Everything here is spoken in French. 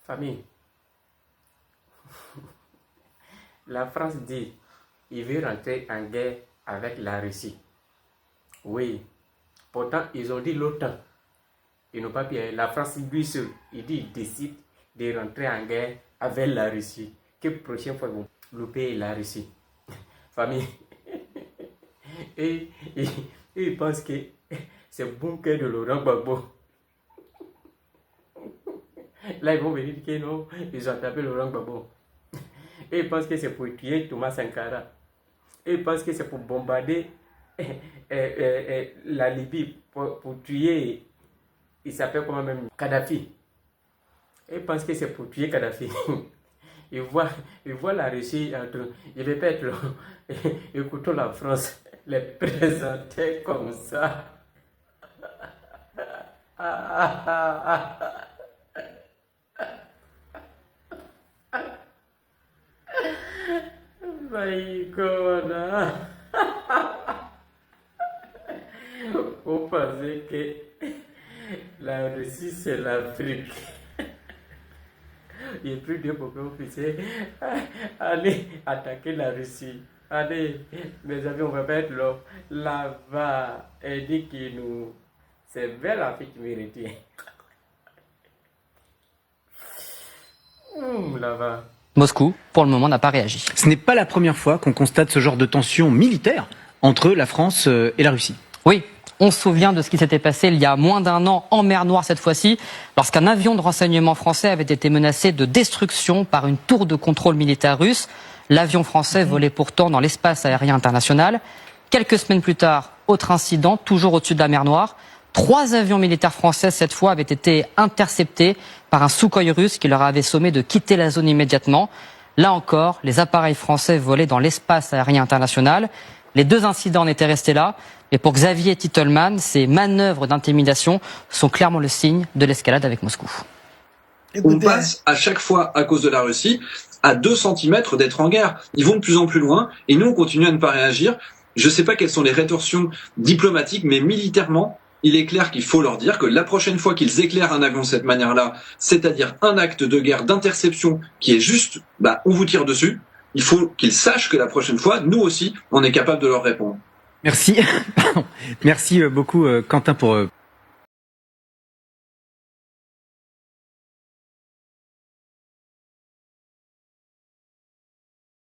Famille, la France dit qu'il veut rentrer en guerre avec la Russie. Oui, pourtant ils ont dit l'OTAN. Ils n'ont pas pu. La France lui seul, il décide de rentrer en guerre avec la Russie. Que prochaine fois ils vont louper la Russie. Famille. Et ils pensent que c'est le bunker de Laurent Gbagbo. Là, ils vont venir dire que non, ils ont tapé Laurent Gbagbo. Et ils pensent que c'est pour tuer Thomas Sankara. Et ils pensent que c'est pour bombarder la Libye, pour tuer, il s'appelle comment même, Kadhafi. Et ils pensent que c'est pour tuer Kadhafi. Ils voient la Russie en train. Je vais pas être là. Écoutons la France les présenter comme ça. My God. Vous pensez que la Russie c'est l'Afrique. Il est plus dur pour que vous puissiez aller attaquer la Russie. Allez, mes amis, on va pas être là-bas et dit que nous, c'est vers l'Afrique qui mérite. Là-bas. Moscou, pour le moment, n'a pas réagi. Ce n'est pas la première fois qu'on constate ce genre de tension militaire entre la France et la Russie. Oui, on se souvient de ce qui s'était passé il y a moins d'un an en mer Noire cette fois-ci, lorsqu'un avion de renseignement français avait été menacé de destruction par une tour de contrôle militaire russe. L'avion français volait pourtant dans l'espace aérien international. Quelques semaines plus tard, autre incident, toujours au-dessus de la mer Noire. 3 avions militaires français, cette fois, avaient été interceptés par un Sukhoi russe qui leur avait sommé de quitter la zone immédiatement. Là encore, les appareils français volaient dans l'espace aérien international. Les 2 incidents en étaient restés là. Mais pour Xavier Titelman, ces manœuvres d'intimidation sont clairement le signe de l'escalade avec Moscou. On passe à chaque fois, à cause de la Russie, à 2 centimètres d'être en guerre. Ils vont de plus en plus loin et nous, on continue à ne pas réagir. Je ne sais pas quelles sont les rétorsions diplomatiques, mais militairement, il est clair qu'il faut leur dire que la prochaine fois qu'ils éclairent un avion de cette manière-là, c'est-à-dire un acte de guerre, d'interception qui est juste, on vous tire dessus, il faut qu'ils sachent que la prochaine fois, nous aussi, on est capable de leur répondre. Merci. Merci beaucoup, Quentin, pour